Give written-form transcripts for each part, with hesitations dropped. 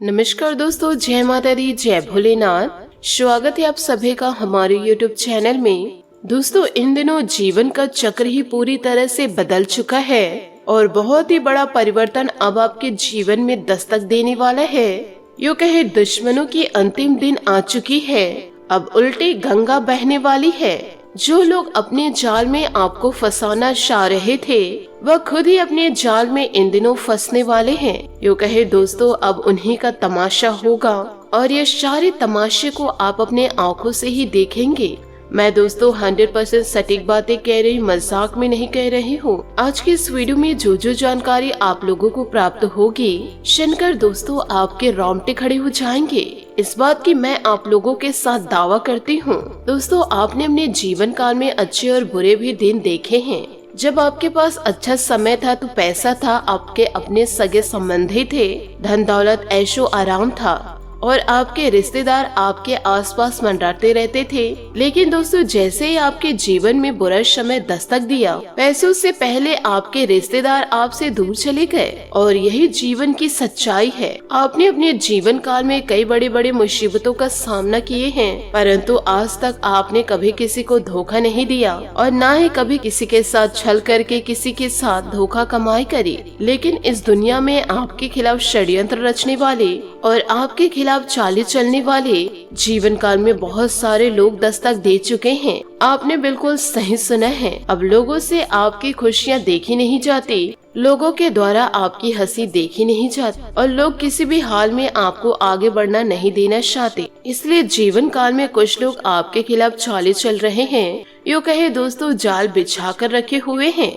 नमस्कार दोस्तों, जय माता दी, जय भोलेनाथ। स्वागत है आप सभी का हमारे YouTube चैनल में। दोस्तों, इन दिनों जीवन का चक्र ही पूरी तरह से बदल चुका है और बहुत ही बड़ा परिवर्तन अब आपके जीवन में दस्तक देने वाला है। यूँ कहे दुश्मनों की अंतिम दिन आ चुकी है, अब उल्टी गंगा बहने वाली है। जो लोग अपने जाल में आपको फंसाना चाह रहे थे, वह खुद ही अपने जाल में इन दिनों फंसने वाले हैं। यूँ कहे दोस्तों, अब उन्हीं का तमाशा होगा और ये सारे तमाशे को आप अपने आँखों से ही देखेंगे। मैं दोस्तों 100% सटीक बातें कह रही, मजाक में नहीं कह रही हूँ। आज की इस वीडियो में जो जानकारी आप लोगों को प्राप्त होगी, सुनकर दोस्तों आपके रोंगटे खड़े हो जाएंगे। इस बात की मैं आप लोगों के साथ दावा करती हूँ। दोस्तों, आपने अपने जीवन काल में अच्छे और बुरे भी दिन देखे हैं। जब आपके पास अच्छा समय था तो पैसा था, आपके अपने सगे संबंधी थे, धन दौलत ऐशो आराम था और आपके रिश्तेदार आपके आसपास मंडराते रहते थे। लेकिन दोस्तों, जैसे ही आपके जीवन में बुरा समय दस्तक दिया, पैसों से पहले आपके रिश्तेदार आपसे दूर चले गए और यही जीवन की सच्चाई है। आपने अपने जीवन काल में कई बड़े बड़े मुसीबतों का सामना किए हैं, परंतु आज तक आपने कभी किसी को धोखा नहीं दिया और न ही कभी किसी के साथ छल करके किसी के साथ धोखा कमाई करी। लेकिन इस दुनिया में आपके खिलाफ षड्यंत्र रचने वाले और आपके खिलाफ चाले चलने वाले जीवन काल में बहुत सारे लोग दस्तक दे चुके हैं। आपने बिल्कुल सही सुना है। अब लोगों से आपकी खुशियाँ देखी नहीं जाती, लोगों के द्वारा आपकी हंसी देखी नहीं जाती और लोग किसी भी हाल में आपको आगे बढ़ना नहीं देना चाहते। इसलिए जीवन काल में कुछ लोग आपके खिलाफ चाले चल रहे हैं, यूँ कहे दोस्तों जाल बिछा कर रखे हुए हैं।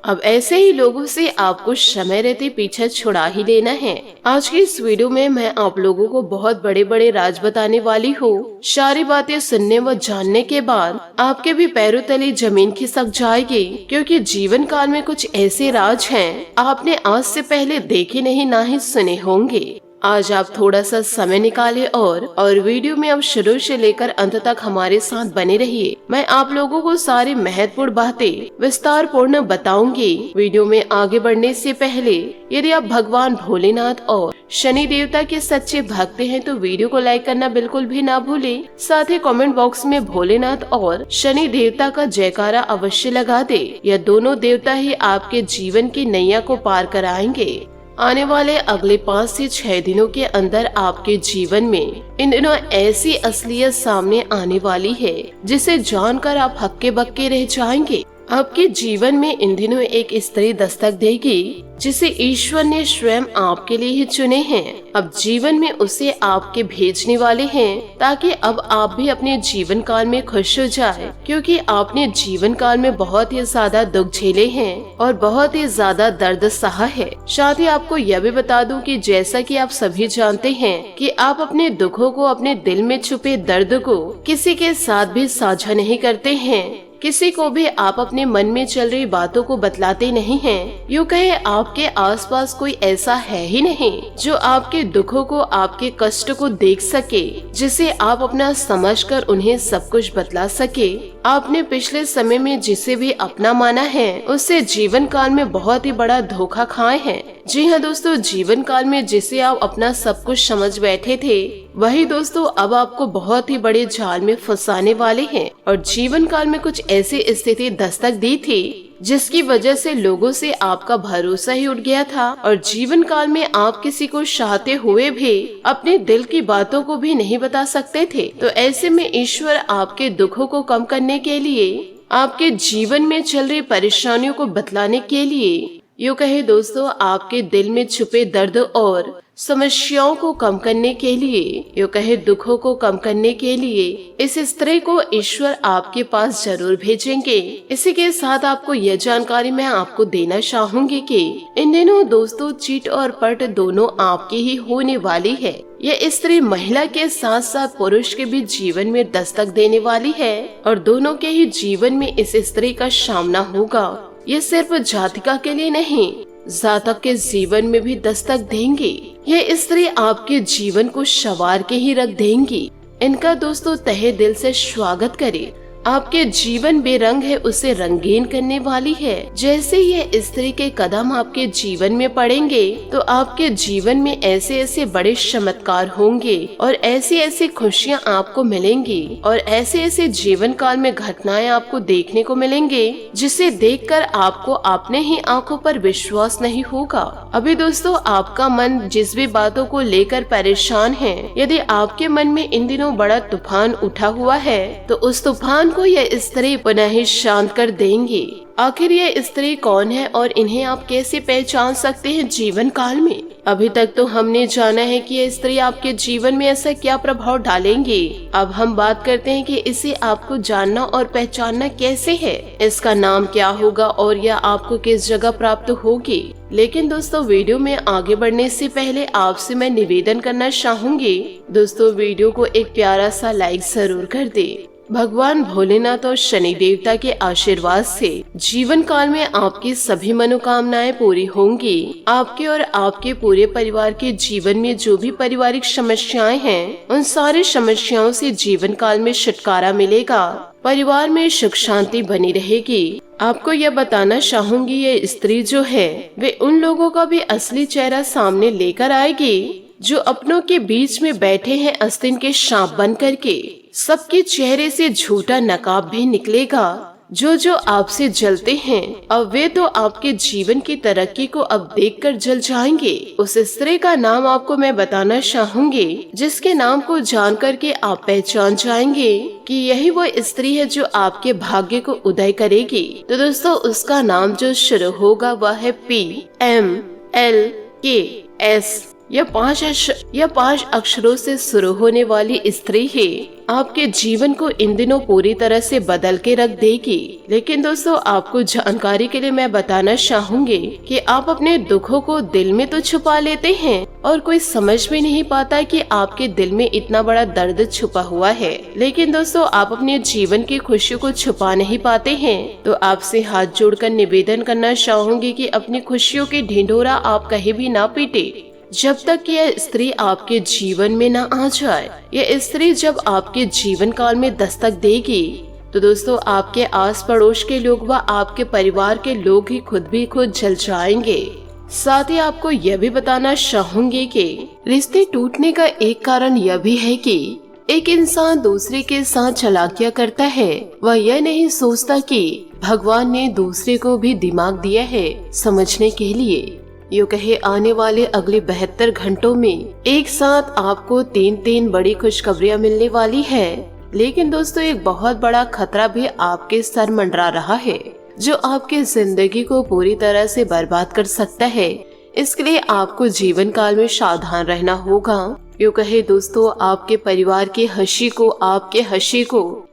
अब ऐसे ही लोगों से आपको समय रहते पीछे छुड़ा ही लेना है। आज की इस वीडियो में मैं आप लोगों को बहुत बड़े बड़े राज बताने वाली हूँ। सारी बातें सुनने व जानने के बाद आपके भी पैरों तले जमीन खिसक जाएगी, क्योंकि जीवन काल में कुछ ऐसे राज हैं आपने आज से पहले देखे नहीं, ना ही सुने होंगे। आज आप थोड़ा सा समय निकालें और वीडियो में अब शुरू से लेकर अंत तक हमारे साथ बने रहिए। मैं आप लोगों को सारी महत्वपूर्ण बातें विस्तार पूर्ण बताऊंगी। वीडियो में आगे बढ़ने से पहले यदि आप भगवान भोलेनाथ और शनि देवता के सच्चे भक्त हैं तो वीडियो को लाइक करना बिल्कुल भी ना भूलें। साथ ही कमेंट बॉक्स में भोलेनाथ और शनि देवता का जयकारा अवश्य लगा दे। यह दोनों देवता ही आपके जीवन की नैया को पार कराएंगे। आने वाले अगले 5 से 6 दिनों के अंदर आपके जीवन में इन दिनों ऐसी असलियत सामने आने वाली है जिसे जानकर आप हक्के बक्के रह जाएंगे। आपके जीवन में इन दिनों एक स्त्री दस्तक देगी जिसे ईश्वर ने स्वयं आपके लिए ही चुने हैं। अब जीवन में उसे आपके भेजने वाले हैं ताकि अब आप भी अपने जीवन काल में खुश हो जाए, क्योंकि आपने जीवन काल में बहुत ही ज्यादा दुख झेले हैं और बहुत ही ज्यादा दर्द सहा है। साथ ही आपको यह भी बता दूं कि जैसा कि आप सभी जानते हैं कि आप अपने दुखों को, अपने दिल में छुपे दर्द को किसी के साथ भी साझा नहीं करते हैं। किसी को भी आप अपने मन में चल रही बातों को बतलाते नहीं हैं। यूँ कहे आपके आसपास कोई ऐसा है ही नहीं जो आपके दुखों को, आपके कष्ट को देख सके, जिसे आप अपना समझकर उन्हें सब कुछ बतला सके। आपने पिछले समय में जिसे भी अपना माना है उससे जीवन काल में बहुत ही बड़ा धोखा खाए हैं। जी हाँ दोस्तों, जीवन काल में जिसे आप अपना सब कुछ समझ बैठे थे, वही दोस्तों अब आपको बहुत ही बड़े जाल में फंसाने वाले हैं। और जीवन काल में कुछ ऐसी स्थिति दस्तक दी थी जिसकी वजह से लोगों से आपका भरोसा ही उठ गया था और जीवन काल में आप किसी को चाहते हुए भी अपने दिल की बातों को भी नहीं बता सकते थे। तो ऐसे में ईश्वर आपके दुखों को कम करने के लिए, आपके जीवन में चल रही परेशानियों को बतलाने के लिए, यूँ कहे दोस्तों आपके दिल में छुपे दर्द और समस्याओं को कम करने के लिए, यूँ कहे दुखों को कम करने के लिए इस स्त्री को ईश्वर आपके पास जरूर भेजेंगे। इसी के साथ आपको यह जानकारी मैं आपको देना चाहूंगी कि इन दिनों दोस्तों चीट और पट दोनों आपकी ही होने वाली है। यह स्त्री महिला के साथ साथ पुरुष के भी जीवन में दस्तक देने वाली है और दोनों के ही जीवन में इस स्त्री का सामना होगा। ये सिर्फ जातिका के लिए नहीं, जातक के जीवन में भी दस्तक देंगी। यह स्त्री आपके जीवन को संवार के ही रख देंगी। इनका दोस्तों तहे दिल से स्वागत करें। आपके जीवन बेरंग है उसे रंगीन करने वाली है। जैसे ये स्त्री के कदम आपके जीवन में पड़ेंगे तो आपके जीवन में ऐसे ऐसे बड़े चमत्कार होंगे और ऐसी ऐसी खुशियाँ आपको मिलेंगी और ऐसे ऐसे जीवन काल में घटनाएं आपको देखने को मिलेंगे जिसे देखकर आपको अपने ही आंखों पर विश्वास नहीं होगा। अभी दोस्तों आपका मन जिस भी बातों को लेकर परेशान है, यदि आपके मन में इन दिनों बड़ा तूफान उठा हुआ है तो उस तूफान को यह स्त्री पुनः ही शांत कर देंगी। आखिर ये स्त्री कौन है और इन्हें आप कैसे पहचान सकते हैं जीवन काल में? अभी तक तो हमने जाना है कि ये स्त्री आपके जीवन में ऐसा क्या प्रभाव डालेंगी। अब हम बात करते हैं कि इसे आपको जानना और पहचानना कैसे है, इसका नाम क्या होगा और यह आपको किस जगह प्राप्त होगी। लेकिन दोस्तों वीडियो में आगे बढ़ने से पहले आपसे मैं निवेदन करना चाहूंगी, दोस्तों वीडियो को एक प्यारा सा लाइक जरूर कर दे। भगवान भोलेनाथ और शनि देवता के आशीर्वाद से जीवन काल में आपकी सभी मनोकामनाएं पूरी होंगी। आपके और आपके पूरे परिवार के जीवन में जो भी पारिवारिक समस्याएं हैं, उन सारी समस्याओं से जीवन काल में छुटकारा मिलेगा। परिवार में सुख शांति बनी रहेगी। आपको यह बताना चाहूंगी, ये स्त्री जो है वे उन लोगों का भी असली चेहरा सामने लेकर आएगी जो अपनों के बीच में बैठे हैं आस्तीन के सांप बन करके। सबके चेहरे से झूठा नकाब भी निकलेगा। जो आपसे जलते हैं अब वे तो आपके जीवन की तरक्की को अब देखकर जल जाएंगे। उस स्त्री का नाम आपको मैं बताना चाहूंगी जिसके नाम को जान करके आप पहचान जाएंगे कि यही वो स्त्री है जो आपके भाग्य को उदय करेगी। तो दोस्तों उसका नाम जो शुरू होगा वह है PMLKS। यह 5 अक्षरों से शुरू होने वाली स्त्री है। आपके जीवन को इन दिनों पूरी तरह से बदल के रख देगी। लेकिन दोस्तों आपको जानकारी के लिए मैं बताना चाहूंगी कि आप अपने दुखों को दिल में तो छुपा लेते हैं और कोई समझ भी नहीं पाता कि आपके दिल में इतना बड़ा दर्द छुपा हुआ है। लेकिन दोस्तों आप अपने जीवन की खुशियों को छुपा नहीं पाते हैं। तो आपसे हाथ जोड़कर निवेदन करना चाहूंगी कि अपनी खुशियों की ढिंढोरा आप कहीं भी ना पीटे जब तक यह स्त्री आपके जीवन में न आ जाए। यह स्त्री जब आपके जीवन काल में दस्तक देगी तो दोस्तों आपके आस पड़ोस के लोग व आपके परिवार के लोग ही खुद जल जाएंगे। साथ ही आपको यह भी बताना चाहूंगी कि रिश्ते टूटने का एक कारण यह भी है कि एक इंसान दूसरे के साथ चालाकियां करता है। वह यह नहीं सोचता कि भगवान ने दूसरे को भी दिमाग दिया है समझने के लिए। यूँ कहे आने वाले अगले 72 घंटों में एक साथ आपको 3 बड़ी खुशखबरियां मिलने वाली है। लेकिन दोस्तों एक बहुत बड़ा खतरा भी आपके सर मंडरा रहा है जो आपकी जिंदगी को पूरी तरह से बर्बाद कर सकता है। इसके लिए आपको जीवन काल में सावधान रहना होगा। यूँ कहे दोस्तों आपके परिवार की हंसी को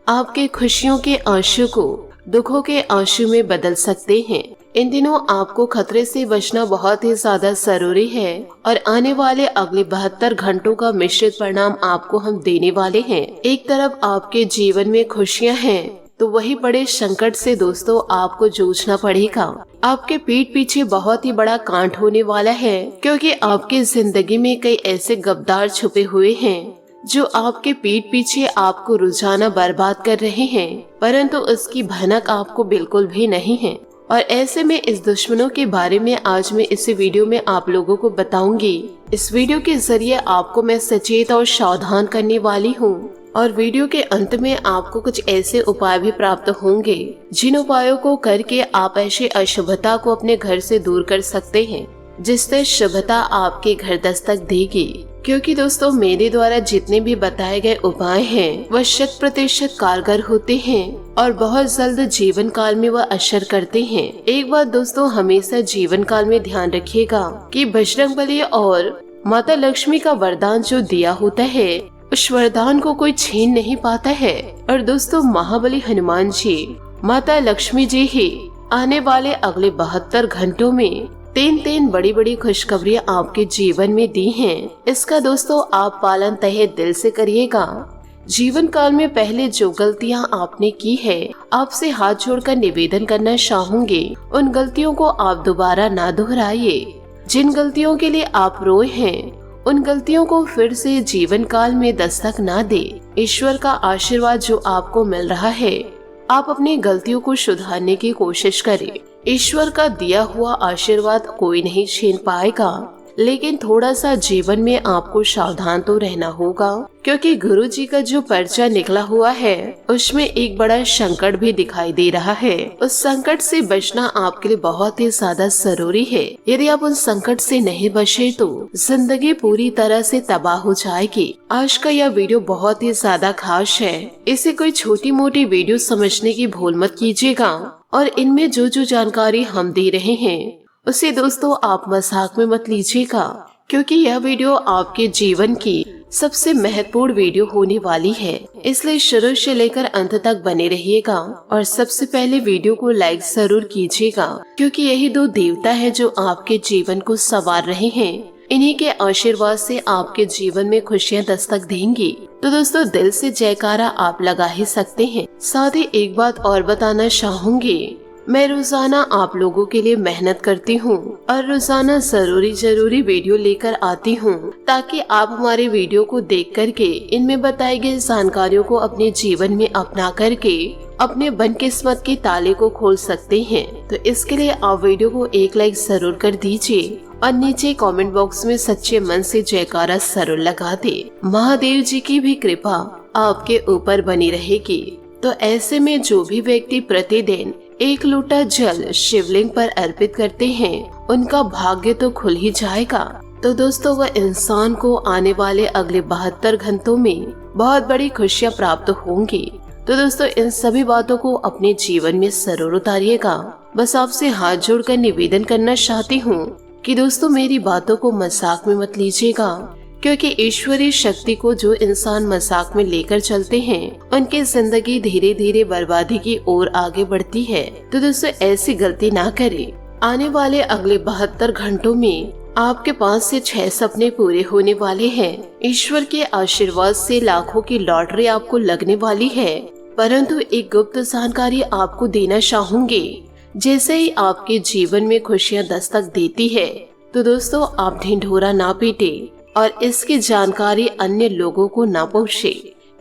आपके खुशियों के आंसू को दुखों के आंसू में बदल सकते हैं। इन दिनों आपको खतरे से बचना बहुत ही ज्यादा जरूरी है और आने वाले अगले 72 घंटों का मिश्रित परिणाम आपको हम देने वाले हैं। एक तरफ आपके जीवन में खुशियां हैं तो वही बड़े संकट से दोस्तों आपको जूझना पड़ेगा। आपके पीठ पीछे बहुत ही बड़ा कांड होने वाला है क्योंकि आपकी जिंदगी में कई ऐसे गद्दार छुपे हुए हैं जो आपके पीठ पीछे आपको रुझाना बर्बाद कर रहे हैं, परंतु उसकी भनक आपको बिल्कुल भी नहीं है। और ऐसे में इस दुश्मनों के बारे में आज मैं इस वीडियो में आप लोगों को बताऊंगी। इस वीडियो के जरिए आपको मैं सचेत और सावधान करने वाली हूँ और वीडियो के अंत में आपको कुछ ऐसे उपाय भी प्राप्त होंगे जिन उपायों को करके आप ऐसे अशुभता को अपने घर से दूर कर सकते हैं जिससे शुभता आपके घर दस्तक देगी। क्योंकि दोस्तों मेरे द्वारा जितने भी बताए गए उपाय हैं वह 100% कारगर होते हैं और बहुत जल्द जीवन काल में वह असर करते हैं। एक बात दोस्तों हमेशा जीवन काल में ध्यान रखिएगा कि बजरंगबली और माता लक्ष्मी का वरदान जो दिया होता है उस वरदान को कोई छीन नहीं पाता है। और दोस्तों महाबली हनुमान जी, माता लक्ष्मी जी ही आने वाले अगले 72 घंटों में 3 बड़ी बड़ी खुशखबरियां आपके जीवन में दी हैं। इसका दोस्तों आप पालन तहे दिल से करिएगा। जीवन काल में पहले जो गलतियां आपने की है आपसे हाथ जोड़कर निवेदन करना चाहूंगी उन गलतियों को आप दोबारा ना दोहराइए। जिन गलतियों के लिए आप रोए हैं उन गलतियों को फिर से जीवन काल में दस्तक ना दे। ईश्वर का आशीर्वाद जो आपको मिल रहा है आप अपनी गलतियों को सुधारने की कोशिश करें। ईश्वर का दिया हुआ आशीर्वाद कोई नहीं छीन पाएगा, लेकिन थोड़ा सा जीवन में आपको सावधान तो रहना होगा, क्योंकि गुरु जी का जो पर्चा निकला हुआ है उसमें एक बड़ा संकट भी दिखाई दे रहा है। उस संकट से बचना आपके लिए बहुत ही ज्यादा जरूरी है। यदि आप उन संकट से नहीं बचे तो जिंदगी पूरी तरह से तबाह हो जाएगी। आज का यह वीडियो बहुत ही ज्यादा खास है, इसे कोई छोटी मोटी वीडियो समझने की भूल मत कीजिएगा। और इनमें जो जो जानकारी हम दे रहे हैं उसे दोस्तों आप मजाक में मत लीजिएगा, क्योंकि यह वीडियो आपके जीवन की सबसे महत्वपूर्ण वीडियो होने वाली है। इसलिए शुरू से लेकर अंत तक बने रहिएगा और सबसे पहले वीडियो को लाइक जरूर कीजिएगा, क्योंकि यही दो देवता है जो आपके जीवन को संवार रहे हैं। इन्हीं के आशीर्वाद से आपके जीवन में खुशियाँ दस्तक देंगी। तो दोस्तों दिल से जयकारा आप लगा ही सकते हैं। साथ ही एक बात और बताना चाहूंगी, मैं रोजाना आप लोगों के लिए मेहनत करती हूँ और रोजाना जरूरी वीडियो लेकर आती हूँ, ताकि आप हमारे वीडियो को देख करके इनमें बताई गई जानकारियों को अपने जीवन में अपना करके अपने बनकिस्मत के ताले को खोल सकते हैं। तो इसके लिए आप वीडियो को एक लाइक जरूर कर दीजिए और नीचे कमेंट बॉक्स में सच्चे मन से जयकारा जरूर लगा दे। महादेव जी की भी कृपा आपके ऊपर बनी रहेगी। तो ऐसे में जो भी व्यक्ति प्रतिदिन 1 लोटा जल शिवलिंग पर अर्पित करते हैं, उनका भाग्य तो खुल ही जाएगा। तो दोस्तों वह इंसान को आने वाले अगले 72 घंटों में बहुत बड़ी खुशियां प्राप्त होंगी। तो दोस्तों इन सभी बातों को अपने जीवन में जरूर उतारिएगा। बस आपसे हाथ जोड़कर निवेदन करना चाहती हूँ कि दोस्तों मेरी बातों को मजाक में मत लीजिएगा, क्योंकि ईश्वरीय शक्ति को जो इंसान मजाक में लेकर चलते हैं उनकी जिंदगी धीरे धीरे बर्बादी की ओर आगे बढ़ती है। तो दोस्तों ऐसी गलती ना करें। आने वाले अगले 72 घंटों में आपके 5 से 6 सपने पूरे होने वाले हैं। ईश्वर के आशीर्वाद से लाखों की लॉटरी आपको लगने वाली है। परंतु एक गुप्त जानकारी आपको देना चाहूंगी, जैसे ही आपके जीवन में खुशियाँ दस्तक देती है तो दोस्तों आप ढिंढोरा ना पीटे और इसकी जानकारी अन्य लोगों को ना पहुँचे।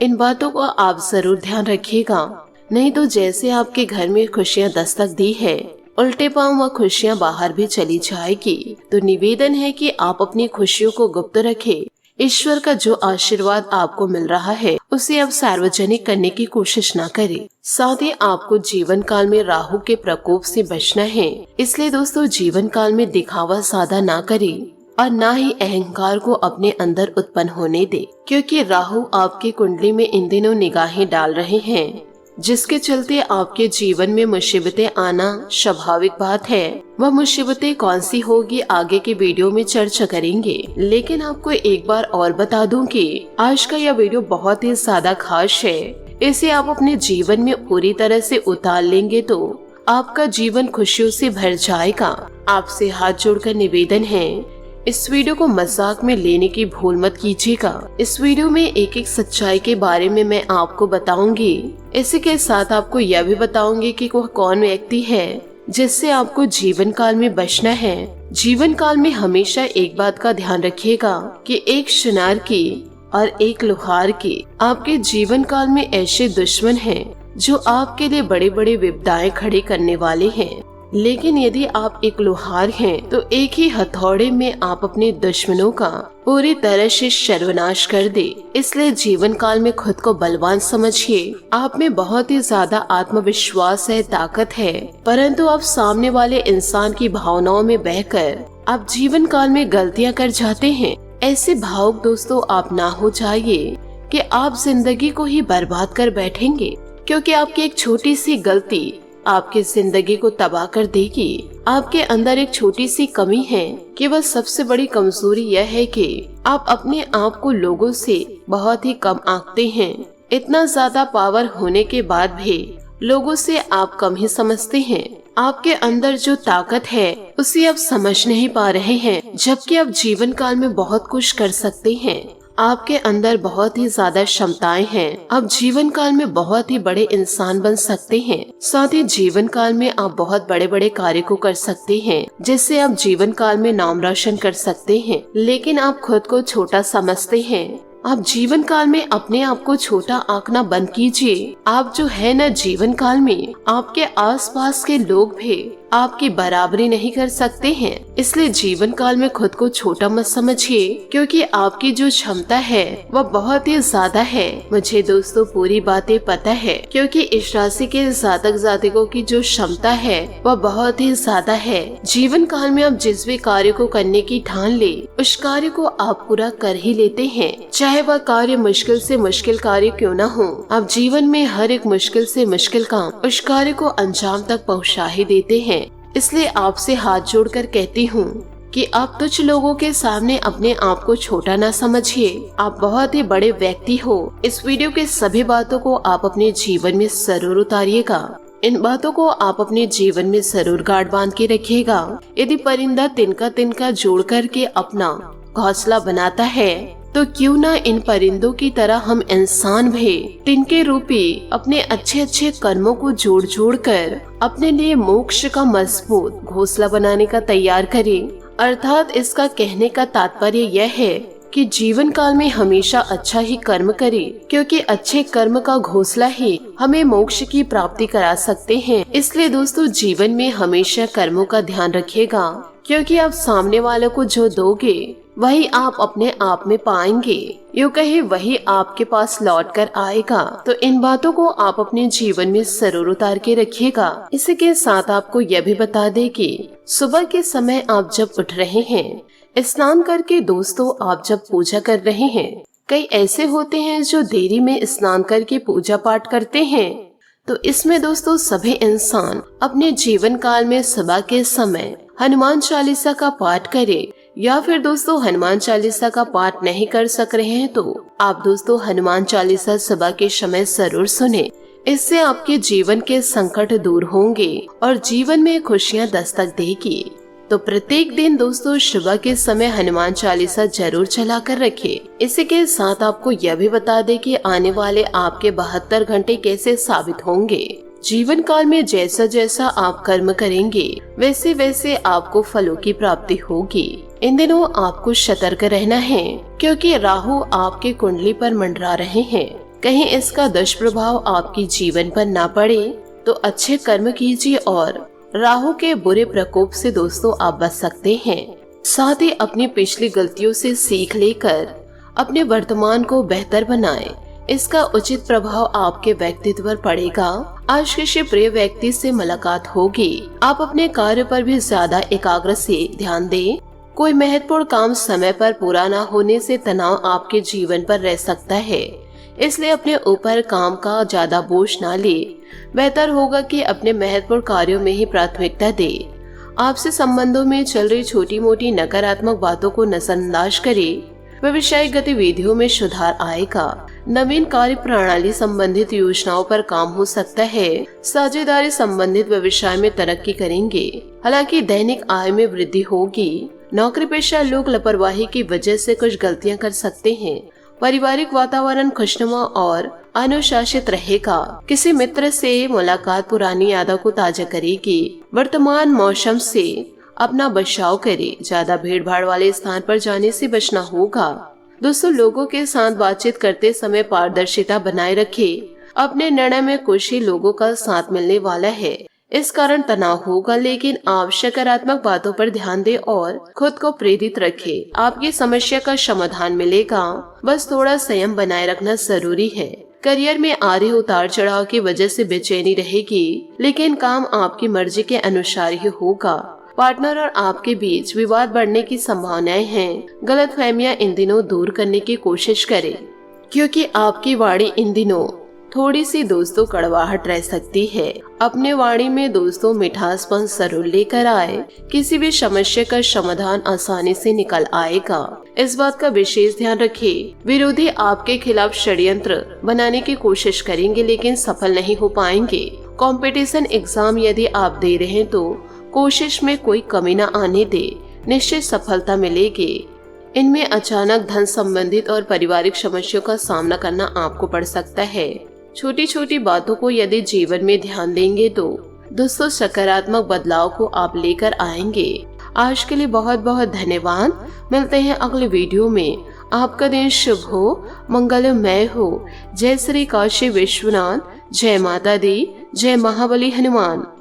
इन बातों को आप जरूर ध्यान रखिएगा, नहीं तो जैसे आपके घर में खुशियाँ दस्तक दी है, उल्टे पांव वह खुशियाँ बाहर भी चली जाएगी। तो निवेदन है कि आप अपनी खुशियों को गुप्त रखें। ईश्वर का जो आशीर्वाद आपको मिल रहा है उसे आप सार्वजनिक करने की कोशिश ना करें। साथ ही आपको जीवन काल में राहु के प्रकोप से बचना है। इसलिए दोस्तों जीवन काल में दिखावा ज्यादा ना करें और ना ही अहंकार को अपने अंदर उत्पन्न होने दे, क्योंकि राहु आपकी कुंडली में इन दिनों निगाहें डाल रहे हैं, जिसके चलते आपके जीवन में मुसीबतें आना स्वाभाविक बात है। वह मुसीबतें कौन सी होगी आगे के वीडियो में चर्चा करेंगे। लेकिन आपको एक बार और बता दूं कि आज का यह वीडियो बहुत ही ज्यादा खास है। इसे आप अपने जीवन में पूरी तरह से उतार लेंगे तो आपका जीवन खुशियों से भर जाएगा। आपसे हाथ जोड़कर निवेदन है, इस वीडियो को मजाक में लेने की भूल मत कीजिएगा। इस वीडियो में एक एक सच्चाई के बारे में मैं आपको बताऊंगी। इसी के साथ आपको यह भी बताऊंगी कि वह कौन व्यक्ति है जिससे आपको जीवन काल में बचना है। जीवन काल में हमेशा एक बात का ध्यान रखिएगा कि एक सुनार की और एक लोहार की आपके जीवन काल में ऐसे दुश्मन हैं जो आपके लिए बड़े बड़े विपदाएं खड़ी करने वाले हैं। लेकिन यदि आप एक लोहार हैं तो एक ही हथौड़े में आप अपने दुश्मनों का पूरी तरह से सर्वनाश कर दे। इसलिए जीवन काल में खुद को बलवान समझिए। आप में बहुत ही ज्यादा आत्मविश्वास है, ताकत है, परंतु आप सामने वाले इंसान की भावनाओं में बहकर आप जीवन काल में गलतियां कर जाते हैं। ऐसे भावुक दोस्तों आप ना हो जाइए कि आप जिंदगी को ही बर्बाद कर बैठेंगे, क्योंकि आपकी एक छोटी सी गलती आपकी जिंदगी को तबाह कर देगी। आपके अंदर एक छोटी सी कमी है कि वह सबसे बड़ी कमजोरी यह है कि आप अपने आप को लोगों से बहुत ही कम आंकते हैं। इतना ज्यादा पावर होने के बाद भी लोगों से आप कम ही समझते हैं। आपके अंदर जो ताकत है उसे आप समझ नहीं पा रहे हैं, जबकि आप जीवन काल में बहुत कुछ कर सकते हैं। आपके अंदर बहुत ही ज्यादा क्षमताएं हैं। आप जीवन काल में बहुत ही बड़े इंसान बन सकते हैं। साथ ही जीवन काल में आप बहुत बड़े बड़े कार्य को कर सकते हैं, जिससे आप जीवन काल में नाम रोशन कर सकते हैं। लेकिन आप खुद को छोटा समझते हैं। आप जीवन काल में अपने आप को छोटा आंकना बंद कीजिए। आप जो है न, जीवन काल में आपके आसपास के लोग भी आपकी बराबरी नहीं कर सकते हैं। इसलिए जीवन काल में खुद को छोटा मत समझिए, क्योंकि आपकी जो क्षमता है वह बहुत ही ज्यादा है। मुझे दोस्तों पूरी बातें पता है, क्योंकि इस राशि के जातक जातिकों की जो क्षमता है वह बहुत ही ज्यादा है। जीवन काल में आप जिस भी कार्य को करने की ठान ले, उस कार्य को आप पूरा कर ही लेते हैं, चाहे वह कार्य मुश्किल से मुश्किल कार्य क्यों न हो। आप जीवन में हर एक मुश्किल से मुश्किल काम उस कार्य को अंजाम तक पहुंचा ही देते हैं। इसलिए आपसे हाथ जोड़कर कहती हूँ कि आप तुच्छ लोगों के सामने अपने आप को छोटा न समझिए। आप बहुत ही बड़े व्यक्ति हो। इस वीडियो के सभी बातों को आप अपने जीवन में जरूर उतारिएगा। इन बातों को आप अपने जीवन में जरूर गांठ बांध के रखिएगा। यदि परिंदा तिनका तिनका जोड़ करके अपना घोंसला बनाता है, तो क्यों ना इन परिंदों की तरह हम इंसान भी तिनके रूपी अपने अच्छे अच्छे कर्मों को जोड़ जोड़ कर अपने लिए मोक्ष का मजबूत घोंसला बनाने का तैयार करें। अर्थात इसका कहने का तात्पर्य यह है कि जीवन काल में हमेशा अच्छा ही कर्म करें, क्योंकि अच्छे कर्म का घोंसला ही हमें मोक्ष की प्राप्ति करा सकते हैं। इसलिए दोस्तों, जीवन में हमेशा कर्मों का ध्यान रखिएगा, क्योंकि आप सामने वालों को जो दोगे वही आप अपने आप में पाएंगे। यूँ कहे वही आपके पास लौट कर आएगा। तो इन बातों को आप अपने जीवन में जरूर उतार के रखिएगा। इसी के साथ आपको यह भी बता दें कि सुबह के समय आप जब उठ रहे हैं, स्नान करके दोस्तों आप जब पूजा कर रहे हैं, कई ऐसे होते हैं जो देरी में स्नान करके पूजा पाठ करते हैं। तो इसमें दोस्तों सभी इंसान अपने जीवन काल में सुबह के समय हनुमान चालीसा का पाठ करें, या फिर दोस्तों हनुमान चालीसा का पाठ नहीं कर सक रहे हैं तो आप दोस्तों हनुमान चालीसा सुबह के समय जरूर सुने। इससे आपके जीवन के संकट दूर होंगे और जीवन में खुशियां दस्तक देगी। तो प्रत्येक दिन दोस्तों सुबह के समय हनुमान चालीसा जरूर चला कर रखे। इसी के साथ आपको यह भी बता दें कि आने वाले आपके 72 घंटे कैसे साबित होंगे। जीवन काल में जैसा जैसा आप कर्म करेंगे, वैसे वैसे आपको फलों की प्राप्ति होगी। इन दिनों आपको सतर्क रहना है, क्योंकि राहु आपके कुंडली पर मंडरा रहे हैं। कहीं इसका दुष्प्रभाव आपके जीवन पर ना पड़े तो अच्छे कर्म कीजिए और राहु के बुरे प्रकोप से दोस्तों आप बच सकते हैं। साथ ही अपनी पिछली गलतियों से सीख लेकर अपने वर्तमान को बेहतर बनाएं। इसका उचित प्रभाव आपके व्यक्तित्व पर पड़ेगा। आज किसी प्रिय व्यक्ति से मुलाकात होगी। आप अपने कार्य पर भी ज्यादा एकाग्र से ध्यान दें। कोई महत्वपूर्ण काम समय पर पूरा न होने से तनाव आपके जीवन पर रह सकता है। इसलिए अपने ऊपर काम का ज्यादा बोझ न ले। बेहतर होगा कि अपने महत्वपूर्ण कार्यों में ही प्राथमिकता दे। आपसे संबंधों में चल रही छोटी मोटी नकारात्मक बातों को नजरअंदाज करें। व्यवसायिक गतिविधियों में सुधार आएगा। नवीन कार्य प्रणाली संबंधित योजनाओं पर काम हो सकता है। साझेदारी संबंधित व्यवसाय में तरक्की करेंगे। हालांकि दैनिक आय में वृद्धि होगी। नौकरी पेशा लोग लापरवाही की वजह से कुछ गलतियां कर सकते हैं। पारिवारिक वातावरण खुशनुमा और अनुशासित रहेगा। किसी मित्र से मुलाकात पुरानी यादों को ताजा करेगी। वर्तमान मौसम से अपना बचाव करे। ज्यादा भीड़ भाड़ वाले स्थान पर जाने से बचना होगा। दोस्तों, लोगों के साथ बातचीत करते समय पारदर्शिता बनाए रखे। अपने निर्णय में कुछ ही लोगों का साथ मिलने वाला है। इस कारण तनाव होगा, लेकिन आप सकारात्मक बातों पर ध्यान दें और खुद को प्रेरित रखें। आपकी समस्या का समाधान मिलेगा। बस थोड़ा संयम बनाए रखना जरूरी है। करियर में आ रहे उतार चढ़ाव की वजह से बेचैनी रहेगी, लेकिन काम आपकी मर्जी के अनुसार ही होगा। पार्टनर और आपके बीच विवाद बढ़ने की संभावनाएं हैं। गलतफहमियां इन दिनों दूर करने की कोशिश करें, क्योंकि आपकी वाणी इन दिनों थोड़ी सी दोस्तों कड़वाहट रह सकती है। अपने वाणी में दोस्तों मिठासपन जरूर लेकर आए। किसी भी समस्या का समाधान आसानी से निकल आएगा। इस बात का विशेष ध्यान रखें। विरोधी आपके खिलाफ षड्यंत्र बनाने की कोशिश करेंगे, लेकिन सफल नहीं हो पाएंगे। कंपटीशन एग्जाम यदि आप दे रहे हैं तो कोशिश में कोई कमी न आने दे। निश्चित सफलता मिलेगी। इनमें अचानक धन संबंधित और पारिवारिक समस्याओं का सामना करना आपको पड़ सकता है। छोटी छोटी बातों को यदि जीवन में ध्यान देंगे तो दोस्तों सकारात्मक बदलाव को आप लेकर आएंगे। आज के लिए बहुत बहुत धन्यवाद। मिलते हैं अगले वीडियो में। आपका दिन शुभ हो, मंगलमय हो। जय श्री काशी विश्वनाथ। जय माता दी। जय महाबली हनुमान।